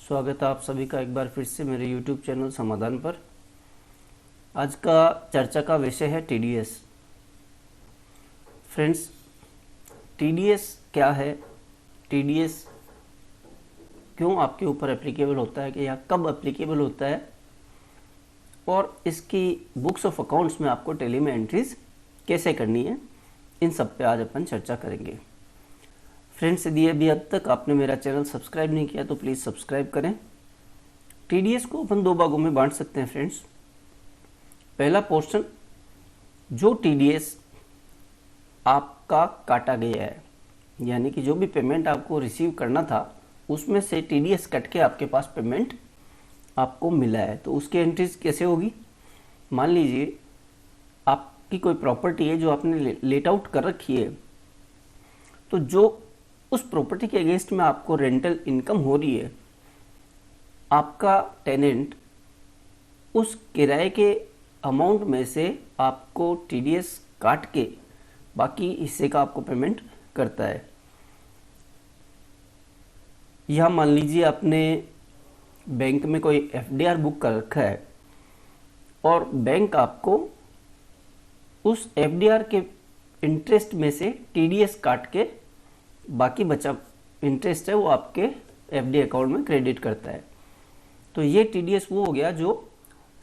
स्वागत है आप सभी का एक बार फिर से मेरे YouTube चैनल समाधान पर। आज का चर्चा का विषय है TDS। फ्रेंड्स, TDS क्या है, TDS क्यों आपके ऊपर एप्लीकेबल होता है कि या कब एप्लीकेबल होता है, और इसकी बुक्स ऑफ अकाउंट्स में आपको टैली में एंट्रीज कैसे करनी है, इन सब पे आज अपन चर्चा करेंगे। फ्रेंड्स, यदि अभी अब तक आपने मेरा चैनल सब्सक्राइब नहीं किया तो प्लीज़ सब्सक्राइब करें। TDS को अपन दो भागों में बांट सकते हैं फ्रेंड्स। पहला पोर्शन, जो TDS आपका काटा गया है, यानी कि जो भी पेमेंट आपको रिसीव करना था उसमें से TDS कट के आपके पास पेमेंट आपको मिला है, तो उसकी एंट्रीज कैसे होगी। मान लीजिए आपकी कोई प्रॉपर्टी है जो आपने लेट आउट कर रखी है, तो जो उस प्रॉपर्टी के अगेंस्ट में आपको रेंटल इनकम हो रही है, आपका टेनेंट उस किराए के अमाउंट में से आपको TDS काट के बाकी हिस्से का आपको पेमेंट करता है। यह मान लीजिए आपने बैंक में कोई FDR बुक कर रखा है और बैंक आपको उस FDR के इंटरेस्ट में से TDS काट के बाकी बचा इंटरेस्ट है वो आपके FD अकाउंट में क्रेडिट करता है। तो ये TDS वो हो गया जो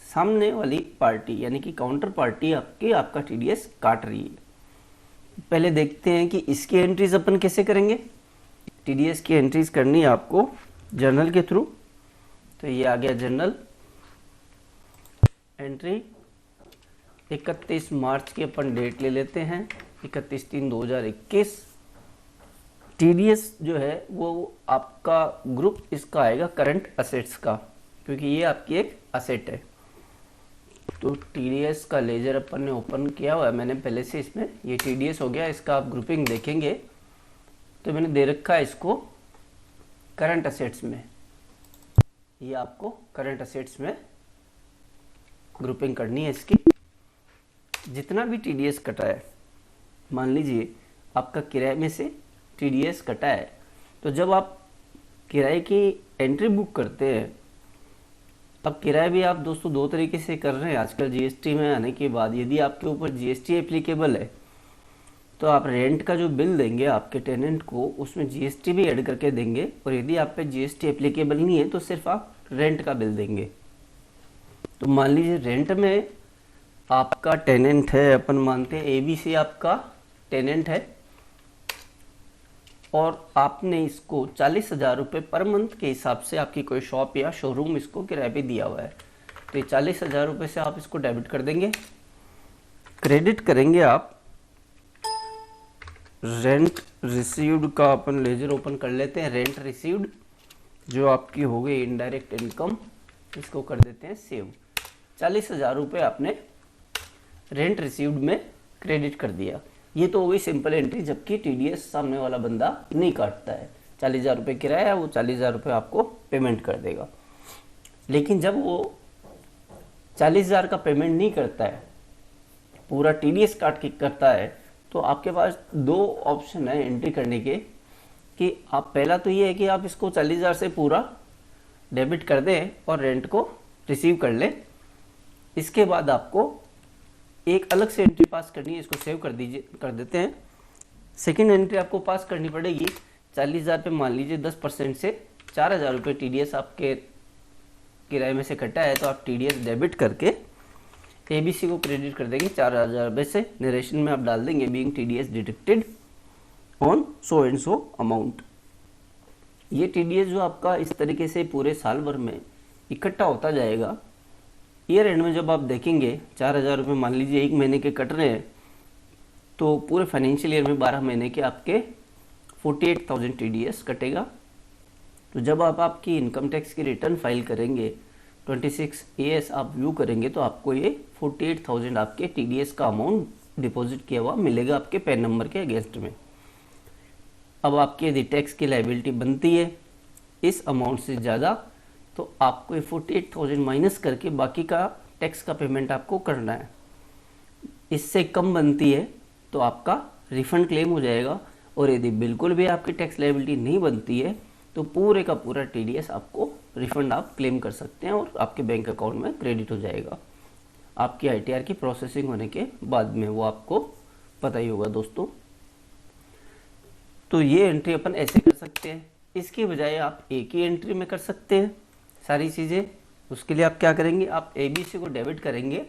सामने वाली पार्टी यानी कि काउंटर पार्टी आपका TDS काट रही है। पहले देखते हैं कि इसकी एंट्रीज अपन कैसे करेंगे। TDS की एंट्रीज करनी है आपको जर्नल के थ्रू। तो ये आ गया जर्नल एंट्री। 31 मार्च की अपन डेट ले लेते हैं, 31/3/2021। TDS जो है वो आपका ग्रुप इसका आएगा करंट असेट्स का, क्योंकि ये आपकी एक असेट है। तो TDS का लेजर अपन ने ओपन किया हुआ है मैंने पहले से, इसमें ये TDS हो गया। इसका आप ग्रुपिंग देखेंगे तो मैंने दे रखा है इसको करंट असेट्स में। ये आपको करंट असेट्स में ग्रुपिंग करनी है इसकी। जितना भी TDS कटा है, मान लीजिए आपका किराए में से TDS कटा है, तो जब आप किराए की एंट्री बुक करते हैं, अब किराया भी आप दोस्तों दो तरीके से कर रहे हैं आजकल GST में आने के बाद। यदि आपके ऊपर GST एप्लीकेबल है तो आप रेंट का जो बिल देंगे आपके टेनेंट को, उसमें GST भी ऐड करके देंगे, और यदि आप पे GST एप्लीकेबल नहीं है तो सिर्फ आप रेंट का बिल देंगे। तो मान लीजिए रेंट में आपका टेनेंट है, अपन मानते हैं ABC आपका टेनेंट है, और आपने इसको 40,000 रुपये पर मंथ के हिसाब से आपकी कोई शॉप या शोरूम इसको किराए पे दिया हुआ है। तो ये 40,000 रुपये से आप इसको डेबिट कर देंगे। क्रेडिट करेंगे आप रेंट रिसीव्ड का, अपन लेजर ओपन कर लेते हैं। रेंट रिसीव्ड जो आपकी हो गई इनडायरेक्ट इनकम, इसको कर देते हैं सेव। 40,000 रुपये आपने रेंट रिसीव्ड में क्रेडिट कर दिया। ये तो हो गई सिंपल एंट्री, जबकि TDS सामने वाला बंदा नहीं काटता है। 40,000 रुपये किराया है, वो 40,000 रुपये आपको पेमेंट कर देगा। लेकिन जब वो 40,000 का पेमेंट नहीं करता है, पूरा TDS काट के करता है, तो आपके पास दो ऑप्शन है एंट्री करने के, कि आप पहला तो ये है कि आप इसको 40,000 से पूरा डेबिट कर दें और रेंट को रिसीव कर लें। इसके बाद आपको एक अलग से एंट्री पास करनी है, इसको सेव कर देते हैं। सेकंड एंट्री आपको पास करनी पड़ेगी। 40,000 पे मान लीजिए 10% से 4,000 रुपये TDS आपके किराए में से कटा है, तो आप TDS डेबिट करके ABC को क्रेडिट कर देंगे 4,000 रुपये से। नरेशन में आप डाल देंगे being TDS deducted on so and so amount. ये TDS जो आपका इस तरीके से पूरे साल भर में इकट्ठा होता जाएगा। ईयर एंड में जब आप देखेंगे 4,000 रुपये मान लीजिए एक महीने के कट रहे हैं, तो पूरे फाइनेंशियल ईयर में 12 महीने के आपके 48,000 TDS कटेगा। तो जब आप आपकी इनकम टैक्स की रिटर्न फाइल करेंगे, 26AS आप व्यू करेंगे, तो आपको ये 48,000 आपके TDS का अमाउंट डिपॉजिट किया हुआ मिलेगा आपके पैन नंबर के अगेंस्ट में। अब आपकी यदि टैक्स की लाइबिलिटी बनती है इस अमाउंट से ज़्यादा, तो आपको ये 48,000 माइनस करके बाकी का टैक्स का पेमेंट आपको करना है। इससे कम बनती है तो आपका रिफंड क्लेम हो जाएगा, और यदि बिल्कुल भी आपकी टैक्स लायबिलिटी नहीं बनती है तो पूरे का पूरा TDS आपको रिफंड आप क्लेम कर सकते हैं और आपके बैंक अकाउंट में क्रेडिट हो जाएगा आपकी ITR की प्रोसेसिंग होने के बाद में, वो आपको पता ही होगा दोस्तों। तो ये एंट्री अपन ऐसे कर सकते हैं, इसके बजाय आप एक ही एंट्री में कर सकते हैं सारी चीज़ें। उसके लिए आप क्या करेंगे, आप ABC को डेबिट करेंगे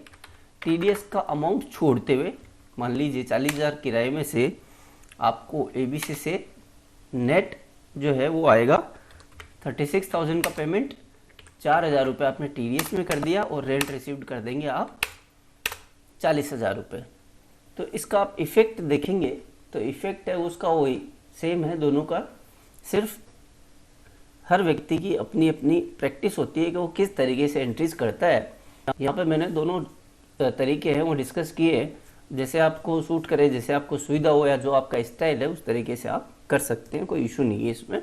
TDS का अमाउंट छोड़ते हुए। मान लीजिए 40,000 किराए में से आपको ABC से नेट जो है वो आएगा 36,000 का पेमेंट, 4,000 रुपये आपने TDS में कर दिया और रेंट रिसीव्ड कर देंगे आप 40,000 रुपये। तो इसका आप इफ़ेक्ट देखेंगे तो इफ़ेक्ट है उसका वही सेम है दोनों का, सिर्फ हर व्यक्ति की अपनी अपनी प्रैक्टिस होती है कि वो किस तरीके से एंट्रीज करता है। यहाँ पे मैंने दोनों तरीके हैं वो डिस्कस किए, जैसे आपको सूट करे, जैसे आपको सुविधा हो या जो आपका स्टाइल है उस तरीके से आप कर सकते हैं, कोई इशू नहीं है इसमें।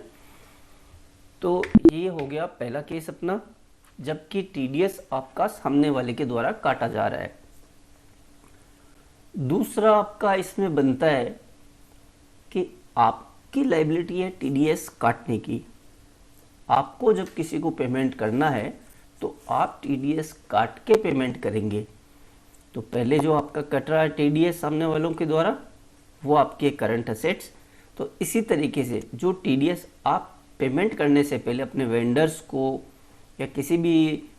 तो ये हो गया पहला केस अपना, जबकि TDS आपका सामने वाले के द्वारा काटा जा रहा है। दूसरा आपका इसमें बनता है कि आपकी लायबिलिटी है TDS काटने की। आपको जब किसी को पेमेंट करना है तो आप TDS काट के पेमेंट करेंगे। तो पहले जो आपका कट रहा है TDS सामने वालों के द्वारा वो आपके करंट असेट्स। तो इसी तरीके से जो TDS आप पेमेंट करने से पहले अपने वेंडर्स को या किसी भी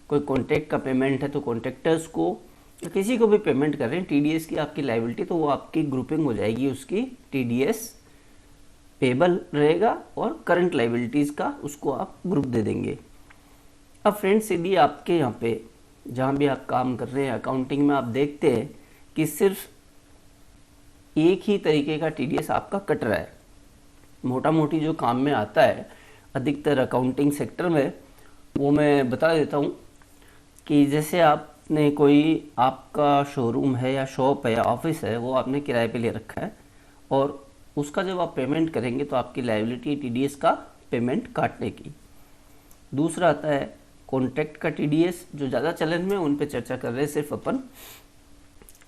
कोई कॉन्ट्रैक्ट का पेमेंट है तो कॉन्ट्रैक्टर्स को या किसी को भी पेमेंट कर रहे हैं TDS की आपकी लायबिलिटी, तो वो आपकी ग्रुपिंग हो जाएगी उसकी, TDS पेबल रहेगा और करंट लायबिलिटीज़ का उसको आप ग्रुप दे देंगे। अब फ्रेंड्स यदि आपके यहाँ पे जहाँ भी आप काम कर रहे हैं अकाउंटिंग में आप देखते हैं कि सिर्फ एक ही तरीके का TDS आपका कट रहा है, मोटा मोटी जो काम में आता है अधिकतर अकाउंटिंग सेक्टर में, वो मैं बता देता हूँ कि जैसे आपने कोई आपका शोरूम है या शॉप है या ऑफिस है वो आपने किराए पे ले रखा है और उसका जब आप पेमेंट करेंगे तो आपकी लायबिलिटी TDS का पेमेंट काटने की। दूसरा आता है कॉन्ट्रैक्ट का TDS, जो ज़्यादा चलन में उन पे चर्चा कर रहे हैं सिर्फ अपन।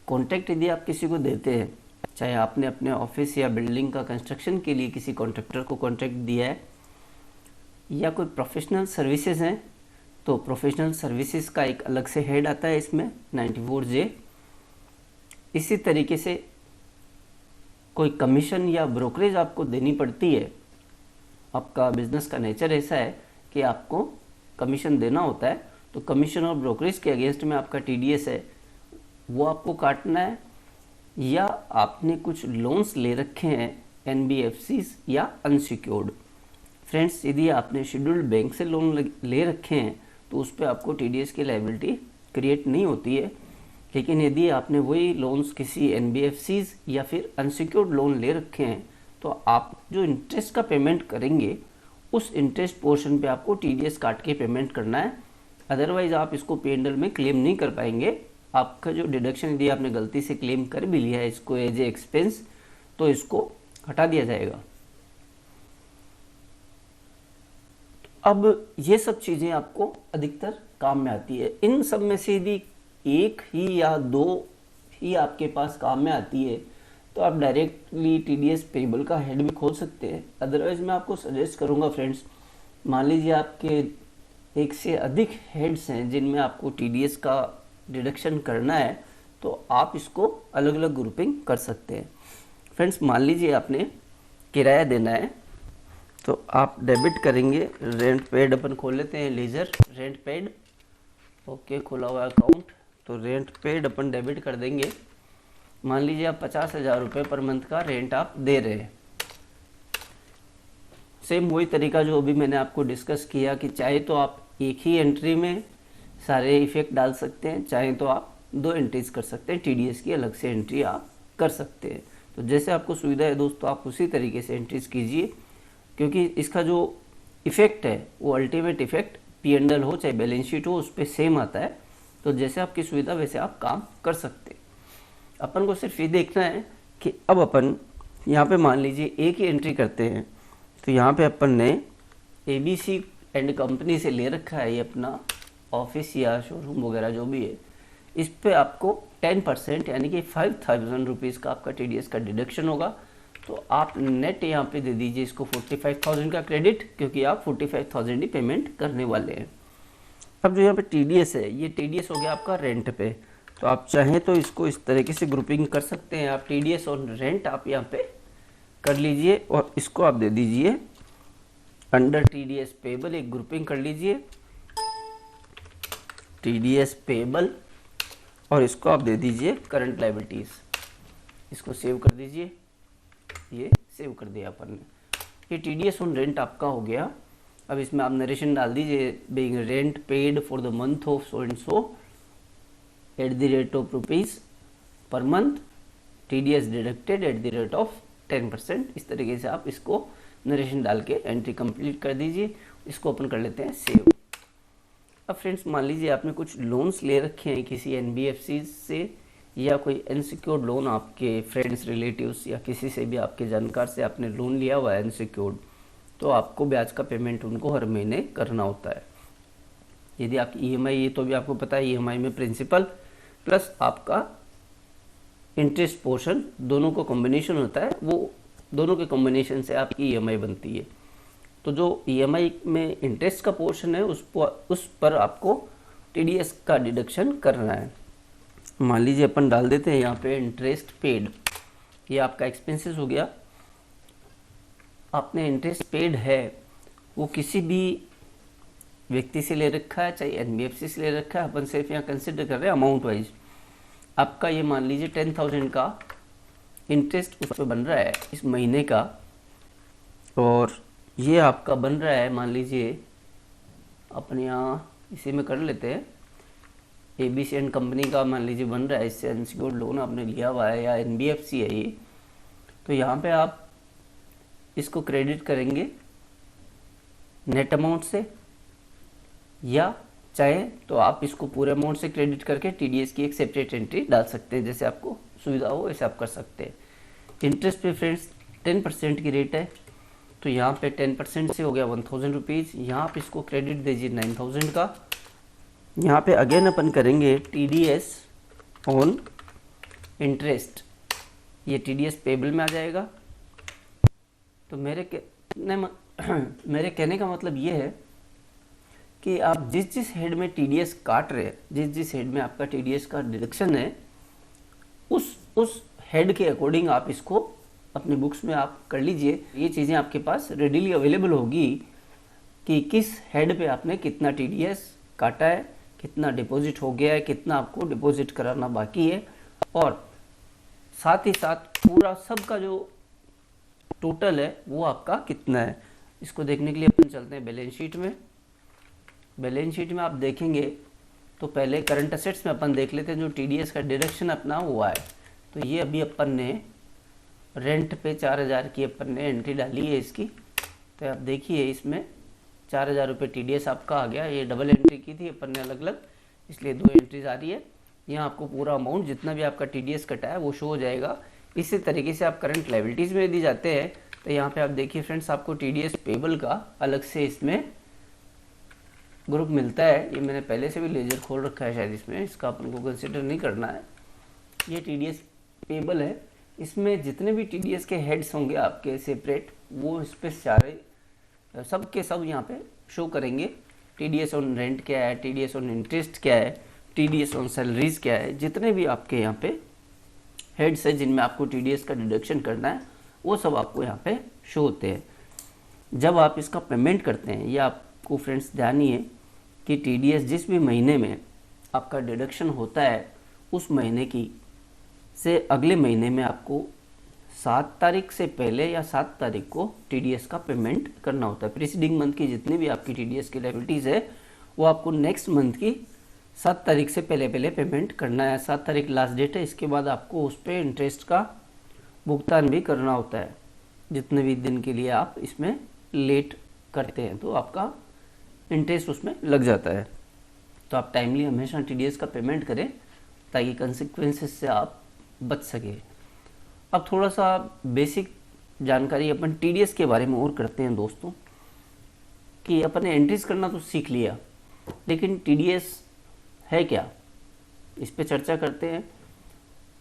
कॉन्ट्रैक्ट यदि आप किसी को देते हैं, चाहे आपने अपने ऑफिस या बिल्डिंग का कंस्ट्रक्शन के लिए किसी कॉन्ट्रैक्टर को कॉन्ट्रैक्ट दिया है या कोई प्रोफेशनल सर्विसेज हैं, तो प्रोफेशनल सर्विसेज का एक अलग से हेड आता है इसमें 94J। इसी तरीके से कोई कमीशन या ब्रोकरेज आपको देनी पड़ती है, आपका बिजनेस का नेचर ऐसा है कि आपको कमीशन देना होता है, तो कमीशन और ब्रोकरेज के अगेंस्ट में आपका TDS है वो आपको काटना है। या आपने कुछ लोन्स ले रखे हैं NBFCs या अनसिक्योर्ड। फ्रेंड्स यदि आपने शेड्यूल्ड बैंक से लोन ले रखे हैं तो उस पर आपको TDS की लायबिलिटी क्रिएट नहीं होती है, लेकिन यदि आपने वही लोन्स किसी NBFCs या फिर अनसिक्योर्ड लोन ले रखे हैं तो आप जो इंटरेस्ट का पेमेंट करेंगे उस इंटरेस्ट पोर्शन पे आपको TDS काट के पेमेंट करना है। अदरवाइज आप इसको P&L में क्लेम नहीं कर पाएंगे। आपका जो डिडक्शन यदि आपने गलती से क्लेम कर भी लिया है इसको एज ए एक्सपेंस तो इसको हटा दिया जाएगा। अब ये सब चीज़ें आपको अधिकतर काम में आती है। इन सब में से यदि एक ही या दो ही आपके पास काम में आती है तो आप डायरेक्टली TDS पेबल का हेड भी खोल सकते हैं। अदरवाइज मैं आपको सजेस्ट करूंगा फ्रेंड्स, मान लीजिए आपके एक से अधिक हेड्स हैं जिनमें आपको TDS का डिडक्शन करना है तो आप इसको अलग अलग ग्रुपिंग कर सकते हैं। फ्रेंड्स मान लीजिए आपने किराया देना है तो आप डेबिट करेंगे, रेंट पेड अपन खोल लेते हैं, लीजर रेंट पेड, ओके खोला हुआ अकाउंट, तो रेंट पेड अपन डेबिट कर देंगे। मान लीजिए आप 50,000 रुपये पर मंथ का रेंट आप दे रहे हैं। सेम वही तरीका जो अभी मैंने आपको डिस्कस किया कि चाहे तो आप एक ही एंट्री में सारे इफेक्ट डाल सकते हैं, चाहे तो आप 2 एंट्रीज कर सकते हैं, TDS की अलग से एंट्री आप कर सकते हैं। तो जैसे आपको सुविधा है दोस्तों आप उसी तरीके से एंट्रीज कीजिए, क्योंकि इसका जो इफेक्ट है वो अल्टीमेट इफेक्ट P&L हो चाहे बैलेंस शीट हो उस पर सेम आता है। तो जैसे आपकी सुविधा वैसे आप काम कर सकते हैं। अपन को सिर्फ ये देखना है कि अब अपन यहाँ पे मान लीजिए एक ही एंट्री करते हैं, तो यहाँ पे अपन ने ABC एंड कंपनी से ले रखा है ये अपना ऑफिस या शोरूम वगैरह जो भी है, इस पे आपको 10% यानी कि 5,000 रुपीज़ का आपका TDS का डिडक्शन होगा। तो आप नेट यहाँ पे दे दीजिए इसको 45,000 का क्रेडिट, क्योंकि आप 45,000 ही पेमेंट करने वाले हैं। अब जो यहाँ पे TDS है, ये TDS हो गया आपका रेंट पे। तो आप चाहें तो इसको इस तरीके से ग्रुपिंग कर सकते हैं। आप TDS और रेंट आप यहाँ पे कर लीजिए और इसको आप दे दीजिए अंडर TDS पेबल, एक ग्रुपिंग कर लीजिए TDS पेबल, और इसको आप दे दीजिए करंट लायबिलिटीज़। इसको सेव कर दीजिए, ये सेव कर दिया अपन ने। ये TDS ऑन रेंट आपका हो गया। अब इसमें आप नरेशन डाल दीजिए, being rent paid for the month of so and so at the rate of rupees per month, TDS deducted at the rate of 10%। इस तरीके से आप इसको नरेशन डाल के एंट्री कंप्लीट कर दीजिए। इसको ओपन कर लेते हैं सेव। अब फ्रेंड्स मान लीजिए आपने कुछ लोन्स ले रखे हैं किसी NBFC से, या कोई अनसिक्योर्ड लोन आपके फ्रेंड्स रिलेटिव्स या किसी से भी आपके जानकार से आपने लोन लिया हुआ है अनसिक्योर्ड, तो आपको ब्याज का पेमेंट उनको हर महीने करना होता है। यदि आपकी EMI, ये तो भी आपको पता है EMI में प्रिंसिपल प्लस आपका इंटरेस्ट पोर्शन दोनों को कॉम्बिनेशन होता है, वो दोनों के कॉम्बिनेशन से आपकी EMI बनती है। तो जो EMI में इंटरेस्ट का पोर्शन है उस पर आपको TDS का डिडक्शन करना है। मान लीजिए अपन डाल देते हैं यहाँ पे इंटरेस्ट पेड, ये आपका एक्सपेंसेस हो गया। आपने इंटरेस्ट पेड है वो किसी भी व्यक्ति से ले रखा है, चाहे NBFC से ले रखा है, अपन सिर्फ यहाँ कंसिडर कर रहे हैं अमाउंट वाइज। आपका ये मान लीजिए 10,000 का इंटरेस्ट उस पर बन रहा है इस महीने का, और ये आपका बन रहा है मान लीजिए अपने यहाँ इसी में कर लेते हैं ABC एंड कंपनी का मान लीजिए बन रहा है, इससे अनसिक्योर्ड लोन आपने लिया हुआ है या NBFC है ये। तो यहाँ पे आप इसको क्रेडिट करेंगे नेट अमाउंट से, या चाहे तो आप इसको पूरे अमाउंट से क्रेडिट करके TDS की एक सेपरेट एंट्री डाल सकते हैं, जैसे आपको सुविधा हो वैसे आप कर सकते हैं। इंटरेस्ट पे फ्रेंड्स 10% की रेट है, तो यहाँ पे 10% से हो गया 1,000 रुपीज़। यहाँ आप इसको क्रेडिट दीजिए 9,000 का। यहाँ पे अगेन अपन करेंगे TDS ऑन इंटरेस्ट, ये TDS पेबल में आ जाएगा। तो मेरे कहने का मतलब ये है कि आप जिस जिस हेड में TDS काट रहे हैं, जिस जिस हेड में आपका TDS का डिडक्शन है, उस हेड के अकॉर्डिंग आप इसको अपने बुक्स में आप कर लीजिए। ये चीज़ें आपके पास रेडीली अवेलेबल होगी कि किस हेड पे आपने कितना TDS काटा है, कितना डिपॉजिट हो गया है, कितना आपको डिपॉजिट कराना बाकी है, और साथ ही साथ पूरा सब का जो टोटल है वो आपका कितना है। इसको देखने के लिए अपन चलते हैं बैलेंस शीट में। बैलेंस शीट में आप देखेंगे तो पहले करंट असेट्स में अपन देख लेते हैं जो TDS का डिडक्शन अपना हुआ है। तो ये अभी अपन ने रेंट पे 4,000 की अपन ने एंट्री डाली है इसकी। तो आप देखिए इसमें 4,000 रुपये TDS आपका आ गया। ये डबल एंट्री की थी अपन ने अलग अलग, इसलिए 2 एंट्रीज आ रही है। यहाँ आपको पूरा अमाउंट जितना भी आपका TDS कटा है वो शो हो जाएगा। इसी तरीके से आप करंट लायबिलिटीज़ में यदि जाते हैं तो यहाँ पे आप देखिए फ्रेंड्स, आपको TDS पेबल का अलग से इसमें ग्रुप मिलता है। ये मैंने पहले से भी लेजर खोल रखा है शायद, इसमें इसका अपन को कंसिडर नहीं करना है। ये TDS पेबल है, इसमें जितने भी TDS के हेड्स होंगे आपके सेपरेट, वो इस पर सारे सब के सब यहाँ पे शो करेंगे। TDS ऑन रेंट क्या है, TDS ऑन इंटरेस्ट क्या है, TDS ऑन सैलरीज क्या है, जितने भी आपके यहाँ पे हेड्स है जिनमें आपको TDS का डिडक्शन करना है वो सब आपको यहाँ पे शो होते हैं। जब आप इसका पेमेंट करते हैं, ये आपको फ्रेंड्स ध्यान ही है कि TDS जिस भी महीने में आपका डिडक्शन होता है उस महीने की से अगले महीने में आपको 7 तारीख से पहले या 7 तारीख को TDS का पेमेंट करना होता है। प्रीसीडिंग मंथ की जितनी भी आपकी TDS की लायबिलिटीज़ है वो आपको नेक्स्ट मंथ की 7 तारीख से पहले पेमेंट करना है। 7 तारीख लास्ट डेट है, इसके बाद आपको उस पर इंटरेस्ट का भुगतान भी करना होता है। जितने भी दिन के लिए आप इसमें लेट करते हैं तो आपका इंटरेस्ट उसमें लग जाता है। तो आप टाइमली हमेशा TDS का पेमेंट करें ताकि कंसिक्वेंसेस से आप बच सके। अब थोड़ा सा बेसिक जानकारी अपन TDS के बारे में और करते हैं दोस्तों, कि अपन ने एंट्रीज करना तो सीख लिया, लेकिन TDS है क्या, इस पे चर्चा करते हैं।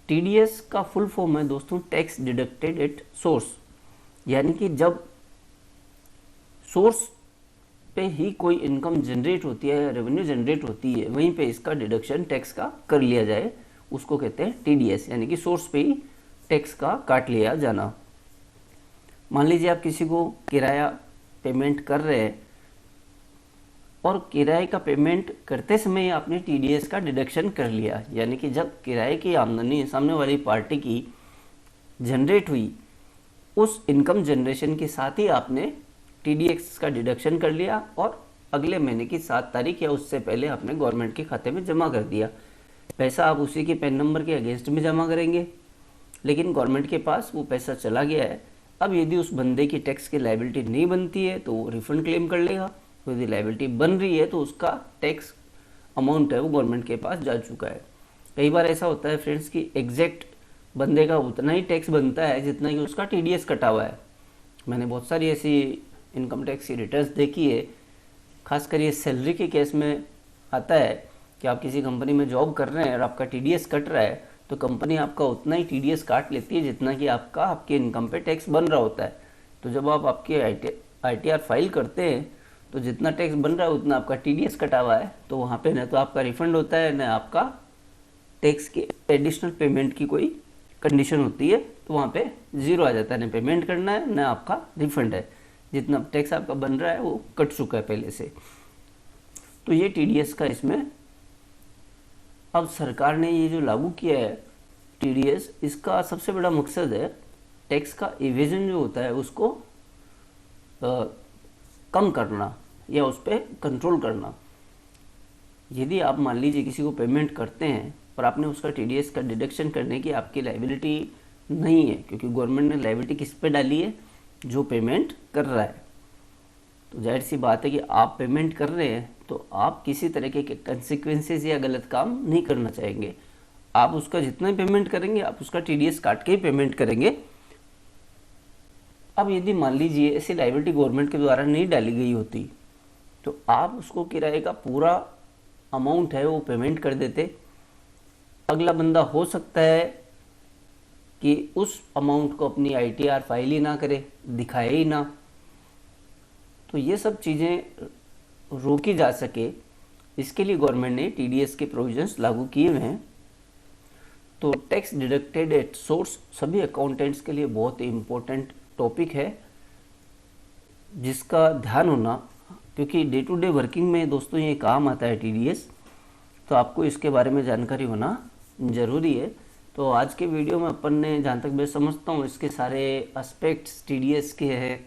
टीडीएस का फुल फॉर्म है दोस्तों टैक्स डिडक्टेड एट सोर्स, यानी कि जब सोर्स पे ही कोई इनकम जनरेट होती है, रेवेन्यू जनरेट होती है, वहीं पे इसका डिडक्शन टैक्स का कर लिया जाए, उसको कहते हैं टीडीएस, यानी कि सोर्स पे ही टैक्स का काट लिया जाना। मान लीजिए आप किसी को किराया पेमेंट कर रहे हैं और किराए का पेमेंट करते समय आपने टीडीएस का डिडक्शन कर लिया, यानी कि जब किराए की आमदनी सामने वाली पार्टी की जनरेट हुई, उस इनकम जनरेशन के साथ ही आपने टीडीएस का डिडक्शन कर लिया और अगले महीने की 7 तारीख या उससे पहले आपने गवर्नमेंट के खाते में जमा कर दिया। पैसा आप उसी के पैन नंबर के अगेंस्ट में जमा करेंगे, लेकिन गवर्नमेंट के पास वो पैसा चला गया है। अब यदि उस बंदे की टैक्स की लायबिलिटी नहीं बनती है तो वो रिफंड क्लेम कर लेगा, तो यदि लायबिलिटी बन रही है तो उसका टैक्स अमाउंट है वो गवर्नमेंट के पास जा चुका है। कई बार ऐसा होता है फ्रेंड्स कि एग्जैक्ट बंदे का उतना ही टैक्स बनता है जितना कि उसका टीडीएस कटा हुआ है। मैंने बहुत सारी ऐसी इनकम टैक्स की रिटर्न्स देखी है, खासकर ये सैलरी के केस में आता है कि आप किसी कंपनी में जॉब कर रहे हैं और आपका टीडीएस कट रहा है, तो कंपनी आपका उतना ही टीडीएस काट लेती है जितना कि आपके इनकम पे टैक्स बन रहा होता है। तो जब आप आपकी आईटीआर फाइल करते हैं तो जितना टैक्स बन रहा है उतना आपका टीडीएस कटा हुआ है, तो वहाँ पे न तो आपका रिफंड होता है न आपका टैक्स की एडिशनल पेमेंट की कोई कंडीशन होती है, तो वहाँ पे जीरो आ जाता है, न पेमेंट करना है न आपका रिफंड है, जितना टैक्स आपका बन रहा है वो कट चुका है पहले से। तो ये टीडीएस का इसमें अब सरकार ने ये जो लागू किया है टीडीएस, इसका सबसे बड़ा मकसद है टैक्स का इवेजन जो होता है उसको कम करना या उस पर कंट्रोल करना। यदि आप मान लीजिए किसी को पेमेंट करते हैं और आपने उसका टीडीएस का डिडक्शन करने की आपकी लायबिलिटी नहीं है, क्योंकि गवर्नमेंट ने लायबिलिटी किस पे डाली है, जो पेमेंट कर रहा है। तो जाहिर सी बात है कि आप पेमेंट कर रहे हैं तो आप किसी तरह के कंसिक्वेंसेस या गलत काम नहीं करना चाहेंगे। आप उसका जितना पेमेंट करेंगे आप उसका टीडीएस काट के ही पेमेंट करेंगे। अब यदि मान लीजिए ऐसी लायबिलिटी गवर्नमेंट के द्वारा नहीं डाली गई होती तो आप उसको किराए का पूरा अमाउंट है वो पेमेंट कर देते, अगला बंदा हो सकता है कि उस अमाउंट को अपनी आईटीआर फाइल ही ना करे, दिखाए ही ना। तो ये सब चीज़ें रोकी जा सके इसके लिए गवर्नमेंट ने टीडीएस के प्रोविजंस लागू किए हुए हैं। तो टैक्स डिडक्टेड एट सोर्स सभी अकाउंटेंट्स के लिए बहुत ही इम्पोर्टेंट टॉपिक है जिसका ध्यान होना, क्योंकि डे टू डे वर्किंग में दोस्तों ये काम आता है टीडीएस, तो आपको इसके बारे में जानकारी होना ज़रूरी है। तो आज के वीडियो में अपन ने जहाँ तक मैं समझता हूँ इसके सारे एस्पेक्ट्स टीडीएस के हैं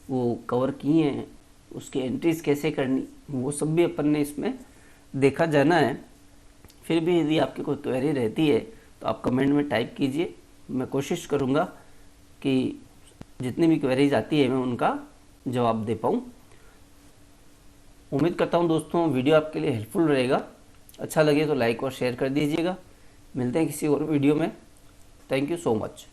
वो कवर किए हैं, उसकी एंट्रीज कैसे करनी वो सब भी अपन ने इसमें देखा जाना है। फिर भी यदि आपकी कोई क्वेरी रहती है तो आप कमेंट में टाइप कीजिए, मैं कोशिश करूँगा कि जितनी भी क्वेरीज आती है मैं उनका जवाब दे पाऊँ। उम्मीद करता हूँ दोस्तों वीडियो आपके लिए हेल्पफुल रहेगा, अच्छा लगे तो लाइक और शेयर कर दीजिएगा। मिलते हैं किसी और वीडियो में। Thank you so much.